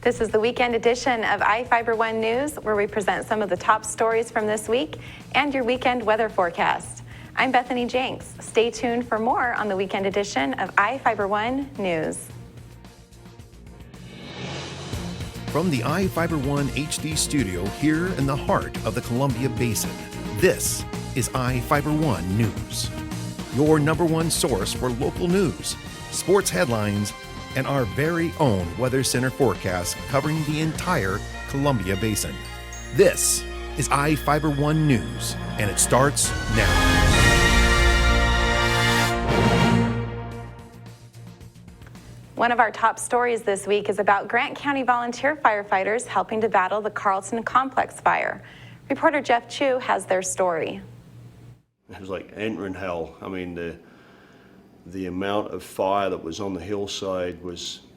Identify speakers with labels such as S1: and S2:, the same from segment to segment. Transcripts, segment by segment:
S1: This is the weekend edition of iFiber One News, where we present some of the top stories from this week and your weekend weather forecast. I'm Bethany Jenks. Stay tuned for more on the weekend edition of iFiber One News.
S2: From the iFiber One HD studio here in the heart of the Columbia Basin, this is iFiber One News, your number one source for local news, sports headlines, and our very own Weather Center forecast covering the entire Columbia Basin. This is iFiber One News, and it starts now.
S1: One of our top stories this week is about Grant County volunteer firefighters helping to battle the Carlton Complex fire. Reporter Jeff Chu has their story.
S3: It was like entering hell. I mean, the amount of fire that was on the hillside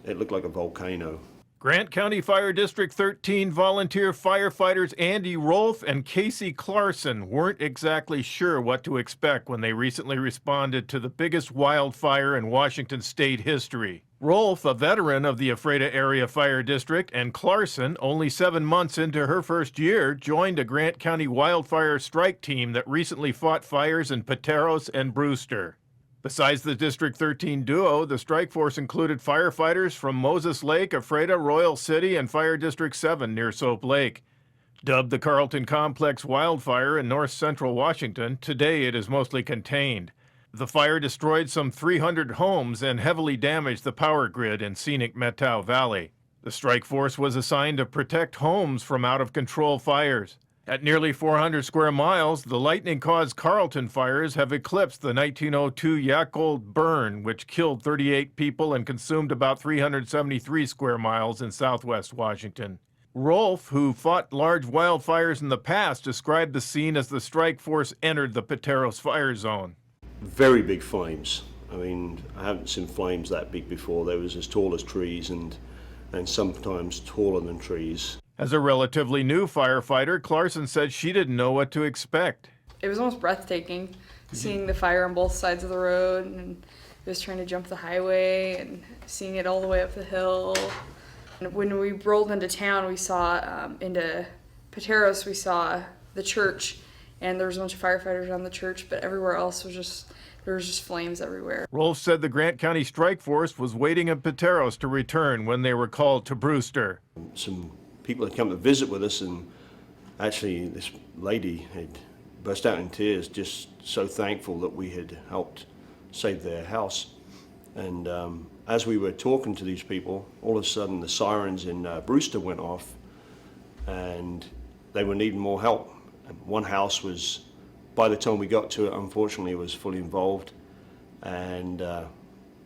S3: it looked like a volcano.
S4: Grant County Fire District 13 volunteer firefighters Andy Rolfe and Casey Clarkson weren't exactly sure what to expect when they recently responded to the biggest wildfire in Washington state history. Rolfe, a veteran of the Ephrata Area Fire District, and Clarkson, only 7 months into her first year, joined a Grant County wildfire strike team that recently fought fires in Pateros and Brewster. Besides the District 13 duo, the strike force included firefighters from Moses Lake, Ephrata, Royal City, and Fire District 7 near Soap Lake. Dubbed the Carlton Complex wildfire in north central Washington, today it is mostly contained. The fire destroyed some 300 homes and heavily damaged the power grid in scenic Methow Valley. The strike force was assigned to protect homes from out-of-control fires. At nearly 400 square miles, the lightning-caused Carlton fires have eclipsed the 1902 Yacold burn, which killed 38 people and consumed about 373 square miles in southwest Washington. Rolfe, who fought large wildfires in the past, described the scene as the strike force entered the Pateros fire zone.
S3: Very big flames. I mean, I haven't seen flames that big before. They was as tall as trees and sometimes taller than trees.
S4: As a relatively new firefighter, Clarkson said she didn't know what to expect.
S5: It was almost breathtaking, seeing the fire on both sides of the road and just trying to jump the highway and seeing it all the way up the hill. And when we rolled into town, we saw, into Pateros, we saw the church, and there was a bunch of firefighters around the church, but everywhere else there was just flames everywhere.
S4: Rolfe said the Grant County Strike Force was waiting in Pateros to return when they were called to Brewster.
S3: Some people had come to visit with us, and actually this lady had burst out in tears, just so thankful that we had helped save their house. And as we were talking to these people, all of a sudden the sirens in Brewster went off, and they were needing more help. And one house was, by the time we got to it, unfortunately, was fully involved, and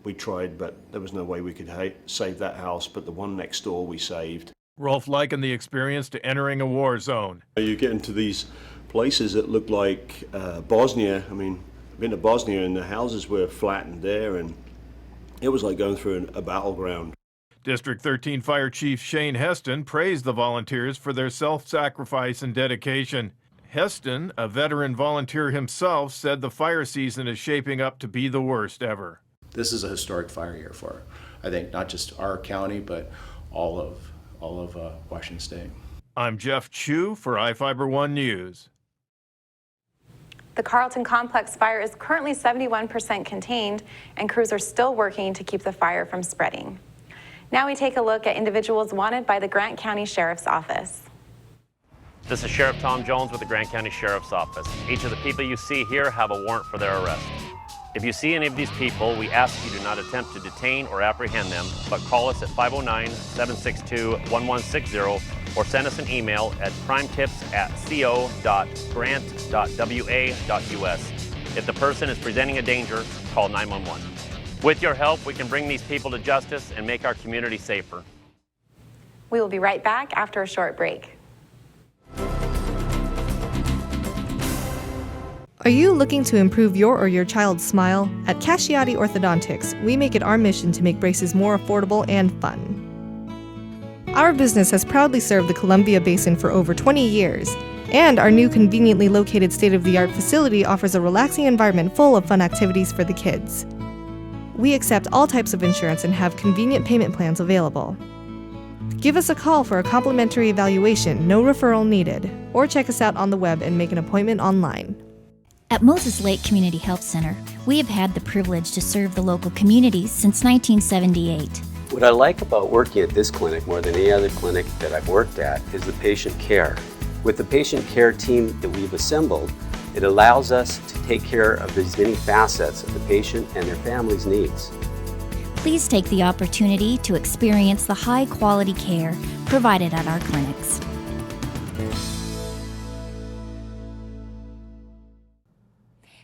S3: we tried, but there was no way we could save that house, but the one next door we saved.
S4: Rolfe likened the experience to entering a war zone.
S3: You get into these places that look like Bosnia. I mean, I've been to Bosnia and the houses were flattened there, and it was like going through a battleground.
S4: District 13 Fire Chief Shane Heston praised the volunteers for their self-sacrifice and dedication. Heston, a veteran volunteer himself, said the fire season is shaping up to be the worst ever.
S6: This is a historic fire year for, I think, not just our county, but all of Washington State.
S4: I'm Jeff Chu for iFiber One News.
S1: The Carlton Complex fire is currently 71% contained, and crews are still working to keep the fire from spreading. Now we take a look at individuals wanted by the Grant County Sheriff's Office.
S7: This is Sheriff Tom Jones with the Grant County Sheriff's Office. Each of the people you see here have a warrant for their arrest. If you see any of these people, we ask you do not attempt to detain or apprehend them, but call us at 509-762-1160 or send us an email at crimetips@co.grant.wa.us. If the person is presenting a danger, call 911. With your help, we can bring these people to justice and make our community safer.
S1: We will be right back after a short break.
S8: Are you looking to improve your or your child's smile? At Casciotti Orthodontics, we make it our mission to make braces more affordable and fun. Our business has proudly served the Columbia Basin for over 20 years, and our new conveniently located state-of-the-art facility offers a relaxing environment full of fun activities for the kids. We accept all types of insurance and have convenient payment plans available. Give us a call for a complimentary evaluation, no referral needed, or check us out on the web and make an appointment online.
S9: At Moses Lake Community Health Center, we have had the privilege to serve the local community since 1978.
S10: What I like about working at this clinic more than any other clinic that I've worked at is the patient care. With the patient care team that we've assembled, it allows us to take care of these many facets of the patient and their family's needs.
S9: Please take the opportunity to experience the high-quality care provided at our clinics.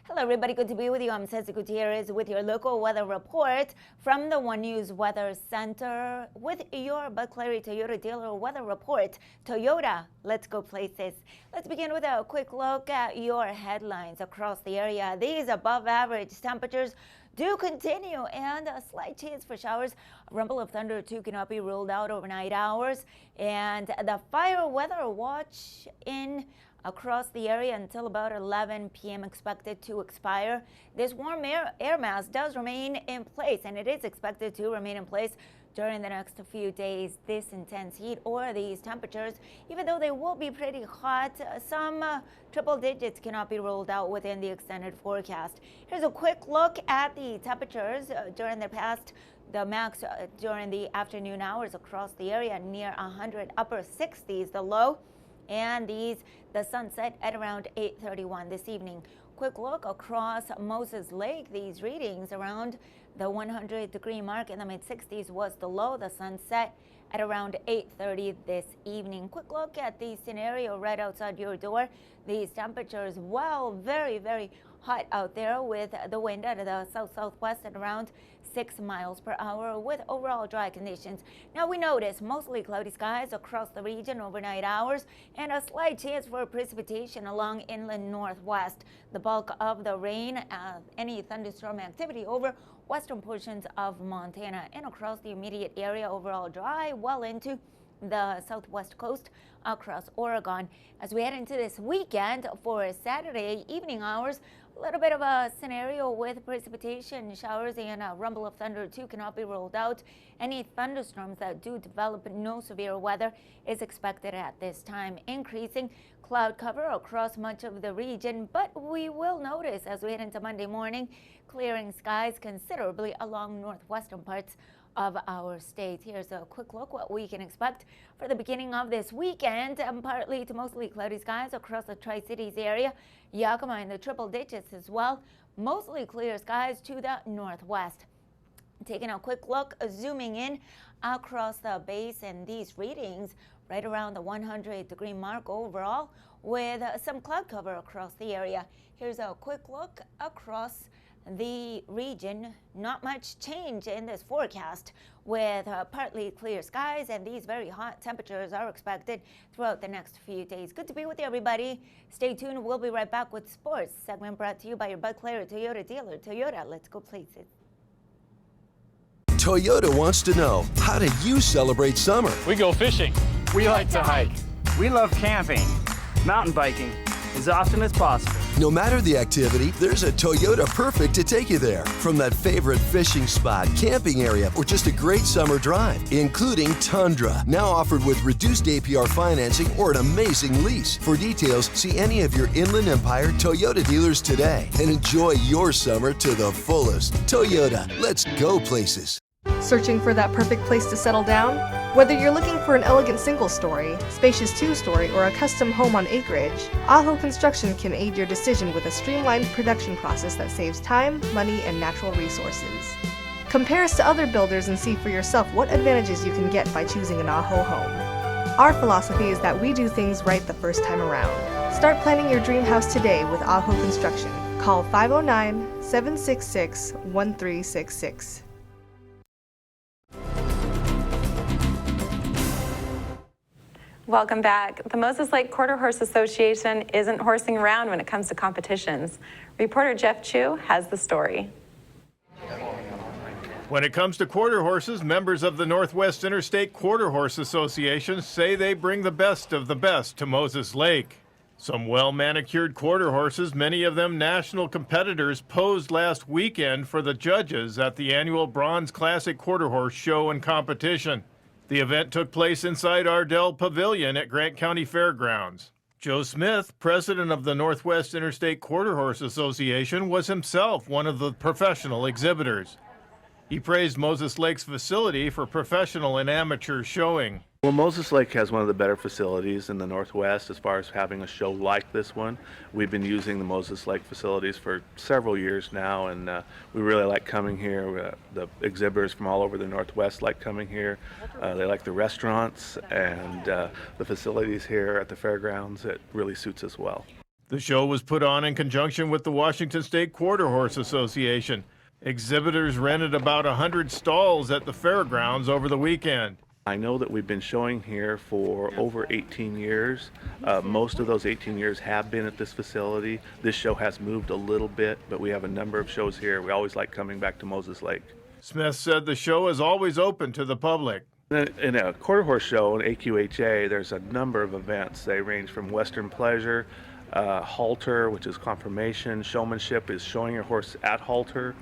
S11: Hello everybody, good to be with you. I'm Ceci Gutierrez with your local weather report from the One News Weather Center with your Bud Clary Toyota dealer weather report. Toyota, let's go places. Let's begin with a quick look at your headlines across the area. These above average temperatures do continue and a slight chance for showers. A rumble of thunder too cannot be ruled out overnight hours. And the fire weather watch in across the area until about 11 p.m. expected to expire. This warm air mass does remain in place, and it is expected to remain in place during the next few days. This intense heat or these temperatures, even though they will be pretty hot, some triple digits cannot be ruled out within the extended forecast. Here's a quick look at the temperatures during the past. The max during the afternoon hours across the area near 100, upper 60s, the low. And the sunset at around 8:31 this evening. Quick look across Moses Lake. These readings around the 100-degree mark in the mid-60s was the low. The sunset at around 8:30 this evening. Quick look at the scenario right outside your door. These temperatures, well, very, very hot out there with the wind out of the south-southwest at around 6 miles per hour with overall dry conditions. Now we notice mostly cloudy skies across the region overnight hours and a slight chance for precipitation along inland northwest. The bulk of the rain, any thunderstorm activity over western portions of Montana and across the immediate area. Overall dry well into the southwest coast across Oregon. As we head into this weekend for Saturday evening hours, a little bit of a scenario with precipitation, showers, and a rumble of thunder too cannot be ruled out. Any thunderstorms that do develop, no severe weather is expected at this time. Increasing cloud cover across much of the region, but we will notice as we head into Monday morning, clearing skies considerably along northwestern parts of our state. Here's a quick look what we can expect for the beginning of this weekend. Partly to mostly cloudy skies across the Tri-Cities area. Yakima in the triple digits as well. Mostly clear skies to the northwest. Taking a quick look, zooming in across the base, and these readings right around the 100-degree mark overall with some cloud cover across the area. Here's a quick look across the region. Not much change in this forecast with partly clear skies, and these very hot temperatures are expected throughout the next few days. Good to be with you, everybody. Stay tuned. We'll be right back with sports segment brought to you by your Bud Clary Toyota dealer. Toyota, let's go places.
S12: Toyota wants to know, how do you celebrate summer?
S13: We go fishing. We like to hike. We love camping, mountain biking, as often as possible.
S12: No matter the activity, there's a Toyota perfect to take you there. From that favorite fishing spot, camping area, or just a great summer drive, including Tundra. Now offered with reduced APR financing or an amazing lease. For details, see any of your Inland Empire Toyota dealers today and enjoy your summer to the fullest. Toyota, let's go places.
S8: Searching for that perfect place to settle down? Whether you're looking for an elegant single-story, spacious two-story, or a custom home on acreage, Aho Construction can aid your decision with a streamlined production process that saves time, money, and natural resources. Compare us to other builders and see for yourself what advantages you can get by choosing an Aho home. Our philosophy is that we do things right the first time around. Start planning your dream house today with Aho Construction. Call 509-766-1366.
S1: Welcome back. The Moses Lake Quarter Horse Association isn't horsing around when it comes to competitions. Reporter Jeff Chu has the story.
S4: When it comes to quarter horses, members of the Northwest Interstate Quarter Horse Association say they bring the best of the best to Moses Lake. Some well-manicured quarter horses, many of them national competitors, posed last weekend for the judges at the annual Bronze Classic Quarter Horse Show and Competition. The event took place inside Ardell Pavilion at Grant County Fairgrounds. Joe Smith, president of the Northwest Interstate Quarter Horse Association, was himself one of the professional exhibitors. He praised Moses Lake's facility for professional and amateur showing.
S14: Well, Moses Lake has one of the better facilities in the Northwest as far as having a show like this one. We've been using the Moses Lake facilities for several years now, and we really like coming here. The exhibitors from all over the Northwest like coming here. They like the restaurants and the facilities here at the fairgrounds. It really suits us well.
S4: The show was put on in conjunction with the Washington State Quarter Horse Association. Exhibitors rented about 100 stalls at the fairgrounds over the weekend.
S14: I know that we've been showing here for over 18 years. Most of those 18 years have been at this facility. This show has moved a little bit, but we have a number of shows here. We always like coming back to Moses Lake.
S4: Smith said the show is always open to the public.
S14: In a quarter horse show in AQHA, there's a number of events. They range from Western pleasure, halter, which is conformation, showmanship is showing your horse at halter,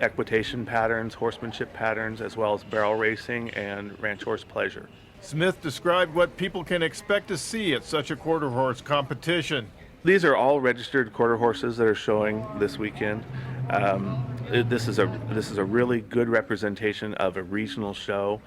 S14: equitation patterns, horsemanship patterns, as well as barrel racing and ranch horse pleasure.
S4: Smith described what people can expect to see at such a quarter horse competition.
S14: These are all registered quarter horses that are showing this weekend. This is a really good representation of a regional show.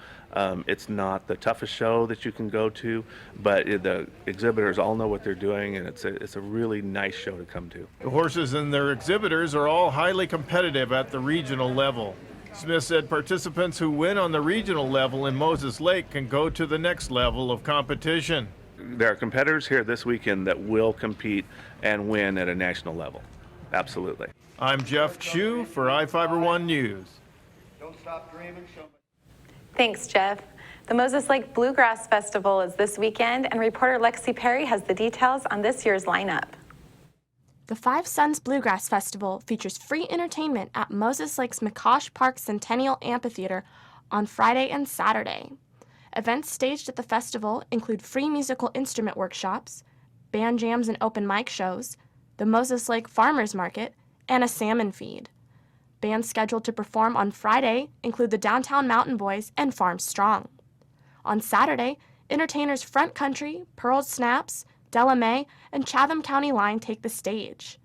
S14: It's not the toughest show that you can go to, but the exhibitors all know what they're doing, and it's a really nice show to come to.
S4: The horses and their exhibitors are all highly competitive at the regional level. Smith said participants who win on the regional level in Moses Lake can go to the next level of competition.
S14: There are competitors here this weekend that will compete and win at a national level. Absolutely.
S4: I'm Jeff Chu for iFiber1 News.
S3: Don't stop dreaming.
S1: Thanks, Jeff. The Moses Lake Bluegrass Festival is this weekend, and reporter Lexi Perry has the details on this year's lineup.
S15: The Five Suns Bluegrass Festival features free entertainment at Moses Lake's McCosh Park Centennial Amphitheater on Friday and Saturday. Events staged at the festival include free musical instrument workshops, band jams and open mic shows, the Moses Lake Farmers Market, and a salmon feed. Bands scheduled to perform on Friday include the Downtown Mountain Boys and Farm Strong. On Saturday, entertainers Front Country, Pearl Snaps, Della Mae, and Chatham County Line take the stage.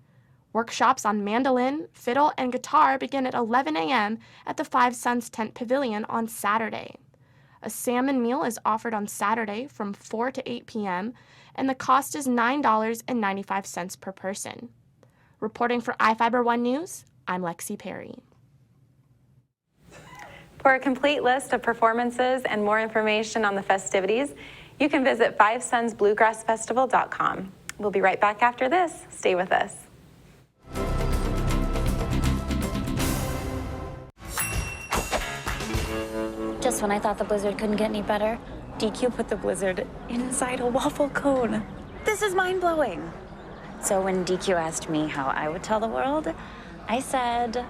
S15: Workshops on mandolin, fiddle, and guitar begin at 11 a.m. at the Five Suns Tent Pavilion on Saturday. A salmon meal is offered on Saturday from 4 to 8 p.m., and the cost is $9.95 per person. Reporting for iFiber1 News, I'm Lexi Perry.
S1: For a complete list of performances and more information on the festivities, you can visit FiveSunsBluegrassFestival.com. We'll be right back after this. Stay with us.
S16: Just when I thought the blizzard couldn't get any better, DQ put the blizzard inside a waffle cone. This is mind-blowing. So when DQ asked me how I would tell the world, I said...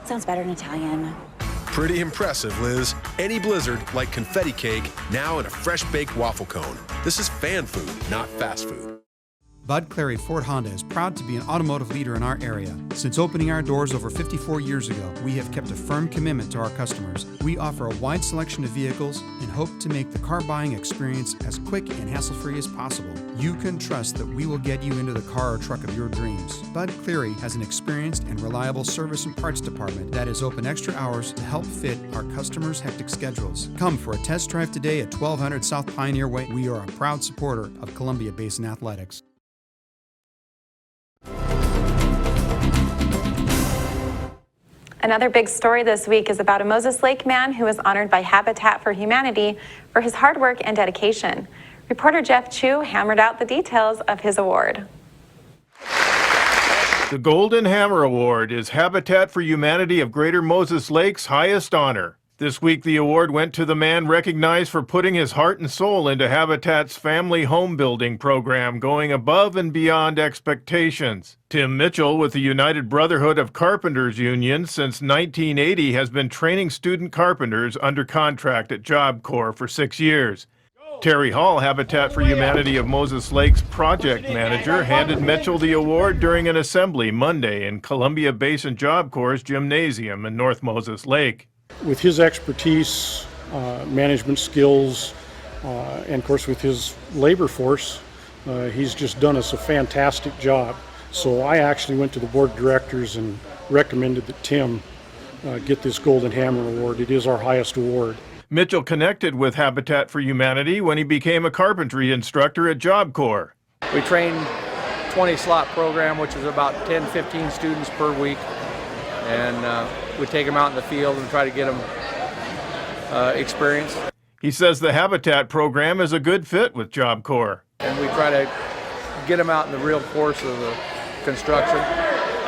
S16: Sounds better in Italian.
S17: Pretty impressive, Liz. Any blizzard, like confetti cake, now in a fresh baked waffle cone. This is fan food, not fast food.
S18: Bud Clary Ford Honda is proud to be an automotive leader in our area. Since opening our doors over 54 years ago, we have kept a firm commitment to our customers. We offer a wide selection of vehicles and hope to make the car buying experience as quick and hassle-free as possible. You can trust that we will get you into the car or truck of your dreams. Bud Cleary has an experienced and reliable service and parts department that is open extra hours to help fit our customers' hectic schedules. Come for a test drive today at 1200 South Pioneer Way. We are a proud supporter of Columbia Basin Athletics.
S1: Another big story this week is about a Moses Lake man who was honored by Habitat for Humanity for his hard work and dedication. Reporter Jeff Chu hammered out the details of his award.
S4: The Golden Hammer Award is Habitat for Humanity of Greater Moses Lake's highest honor. This week, the award went to the man recognized for putting his heart and soul into Habitat's family home building program, going above and beyond expectations. Tim Mitchell with the United Brotherhood of Carpenters Union since 1980 has been training student carpenters under contract at Job Corps for 6 years. Terry Hall, Habitat for Humanity of Moses Lake's project manager, handed Mitchell the award during an assembly Monday in Columbia Basin Job Corps' gymnasium in North Moses Lake.
S19: With his expertise, management skills, and of course with his labor force, he's just done us a fantastic job. So I actually went to the board of directors and recommended that Tim get this Golden Hammer Award. It is our highest award.
S4: Mitchell connected with Habitat for Humanity when he became a carpentry instructor at Job Corps.
S20: We train 20-slot program, which is about 10, 15 students per week. And we take them out in the field and try to get them experience.
S4: He says the Habitat program is a good fit with Job Corps.
S20: And we try to get them out in the real course of the construction.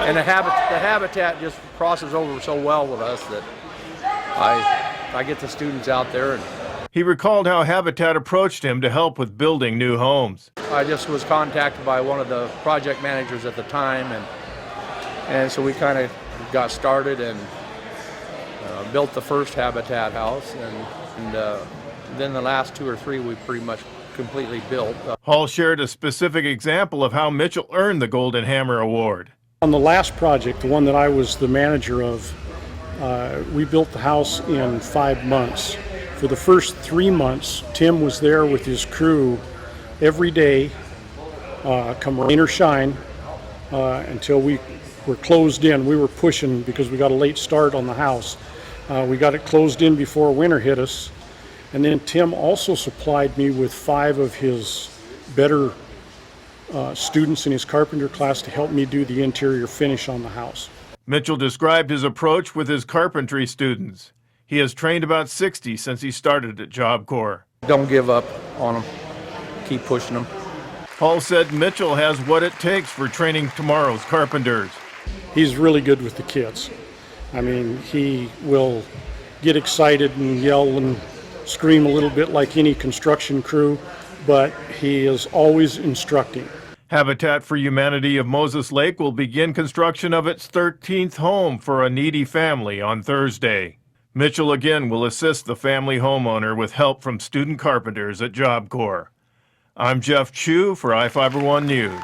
S20: And the Habitat just crosses over so well with us that I get the students out there. And
S4: he recalled how Habitat approached him to help with building new homes.
S20: I just was contacted by one of the project managers at the time, and so we kind of got started and built the first Habitat house, and then the last 2 or 3 we pretty much completely built.
S4: Hall shared a specific example of how Mitchell earned the Golden Hammer Award.
S19: On the last project, the one that I was the manager of, we built the house in 5 months. For the first 3 months, Tim was there with his crew every day, come rain or shine, until we were closed in. We were pushing because we got a late start on the house. We got it closed in before winter hit us. And then Tim also supplied me with 5 of his better students in his carpenter class to help me do the interior finish on the house.
S4: Mitchell described his approach with his carpentry students. He has trained about 60 since he started at Job Corps.
S20: Don't give up on them. Keep pushing them.
S4: Hall said Mitchell has what it takes for training tomorrow's carpenters.
S19: He's really good with the kids. I mean, he will get excited and yell and scream a little bit like any construction crew, but he is always instructing.
S4: Habitat for Humanity of Moses Lake will begin construction of its 13th home for a needy family on Thursday. Mitchell again will assist the family homeowner with help from student carpenters at Job Corps. I'm Jeff Chu for iFiber1 News.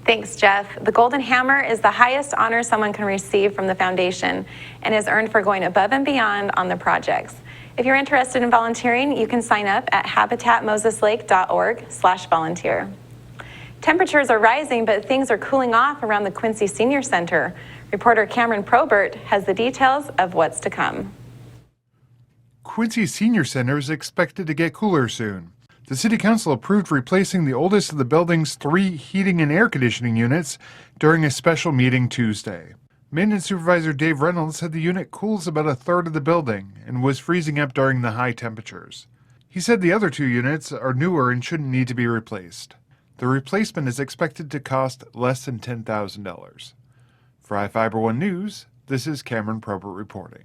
S1: Thanks, Jeff. The Golden Hammer is the highest honor someone can receive from the foundation and is earned for going above and beyond on the projects. If you're interested in volunteering, you can sign up at habitatmoseslake.org/volunteer. Temperatures are rising, but things are cooling off around the Quincy Senior Center. Reporter Cameron Probert has the details of what's to come.
S21: Quincy Senior Center is expected to get cooler soon. The City Council approved replacing the oldest of the building's 3 heating and air conditioning units during a special meeting Tuesday. Maintenance Supervisor Dave Reynolds said the unit cools about a third of the building and was freezing up during the high temperatures. He said the other 2 units are newer and shouldn't need to be replaced. The replacement is expected to cost less than $10,000. For iFiber1 News, this is Cameron Probert reporting.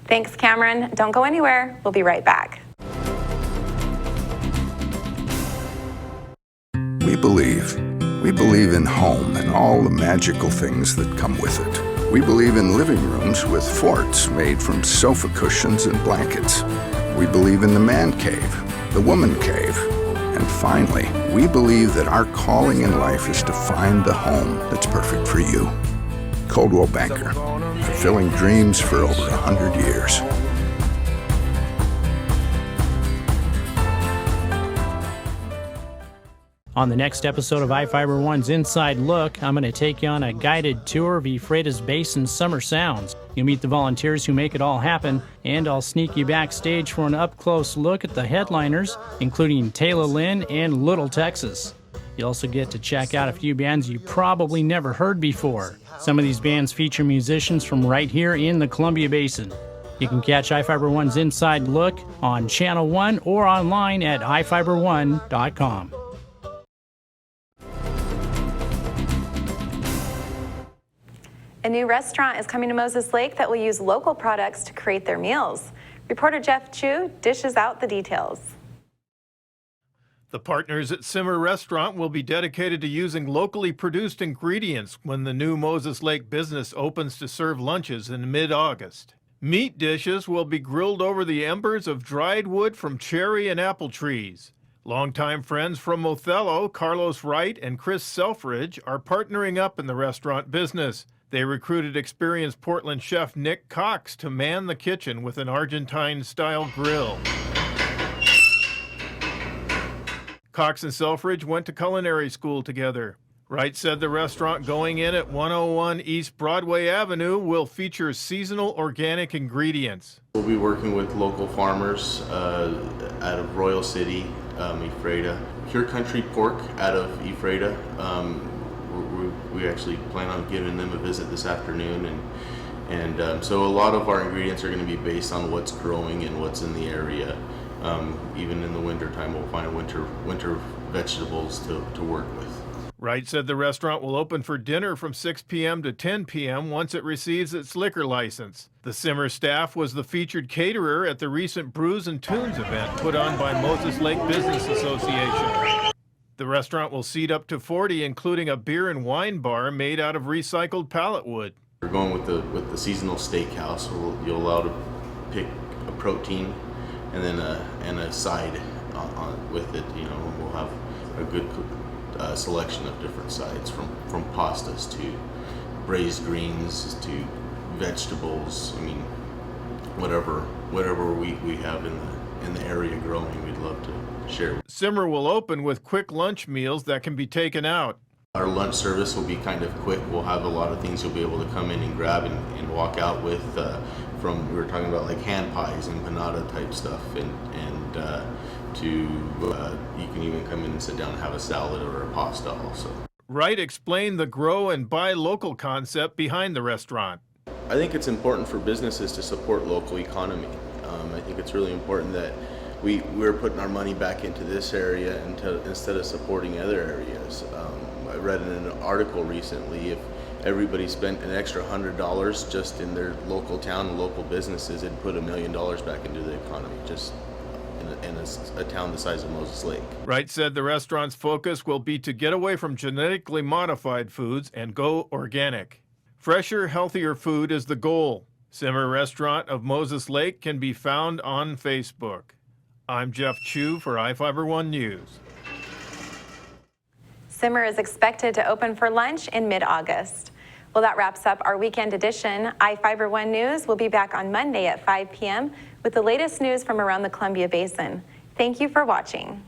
S1: Thanks, Cameron. Don't go anywhere. We'll be right back.
S22: We believe in home and all the magical things that come with it. We believe in living rooms with forts made from sofa cushions and blankets. We believe in the man cave, the woman cave, and finally, we believe that our calling in life is to find the home that's perfect for you. Coldwell Banker, fulfilling dreams for over 100 years.
S23: On the next episode of iFiber1's Inside Look, I'm going to take you on a guided tour of Euphrates Basin's summer sounds. You'll meet the volunteers who make it all happen, and I'll sneak you backstage for an up-close look at the headliners, including Taylor Lynn and Little Texas. You also get to check out a few bands you probably never heard before. Some of these bands feature musicians from right here in the Columbia Basin. You can catch iFiber1's Inside Look on Channel 1 or online at iFiber1.com.
S1: A new restaurant is coming to Moses Lake that will use local products to create their meals. Reporter Jeff Chu dishes out the details.
S4: The partners at Simmer Restaurant will be dedicated to using locally produced ingredients when the new Moses Lake business opens to serve lunches in mid-August. Meat dishes will be grilled over the embers of dried wood from cherry and apple trees. Longtime friends from Othello, Carlos Wright and Chris Selfridge, are partnering up in the restaurant business. They recruited experienced Portland chef Nick Cox to man the kitchen with an Argentine-style grill. Cox and Selfridge went to culinary school together. Wright said the restaurant going in at 101 East Broadway Avenue will feature seasonal organic ingredients.
S2: We'll be working with local farmers out of Royal City, Ephrata. Pure Country Pork out of Ephrata. We actually plan on giving them a visit this afternoon, and so a lot of our ingredients are going to be based on what's growing and what's in the area. Even in the winter time, we'll find winter vegetables to work with.
S4: Wright said the restaurant will open for dinner from 6 p.m. to 10 p.m. once it receives its liquor license. The Simmer staff was the featured caterer at the recent Brews and Tunes event put on by Moses Lake Business Association. The restaurant will seat up to 40, including a beer and wine bar made out of recycled pallet wood.
S2: We're going with the seasonal steakhouse. You'll allow to pick a protein and then a side with it. You know, we'll have a good selection of different sides, from pastas to braised greens to vegetables. I mean, whatever we have in the area growing, we'd love to share.
S4: Simmer will open with quick lunch meals that can be taken out.
S2: Our lunch service will be kind of quick. We'll have a lot of things you'll be able to come in and grab and walk out with. We were talking about like hand pies and panada type stuff, and you can even come in and sit down and have a salad or a pasta also.
S4: Wright explained the grow and buy local concept behind the restaurant.
S2: I think it's important for businesses to support local economy. I think it's really important that we're putting our money back into this area instead of supporting other areas. I read in an article recently, if everybody spent an extra $100 just in their local town and local businesses, it'd put $1 million back into the economy, just in a town the size of Moses Lake.
S4: Wright said the restaurant's focus will be to get away from genetically modified foods and go organic. Fresher, healthier food is the goal. Simmer Restaurant of Moses Lake can be found on Facebook. I'm Jeff Chu for iFiber1 News.
S1: Simmer is expected to open for lunch in mid-August. Well, that wraps up our weekend edition. iFiber1 News will be back on Monday at 5 p.m. with the latest news from around the Columbia Basin. Thank you for watching.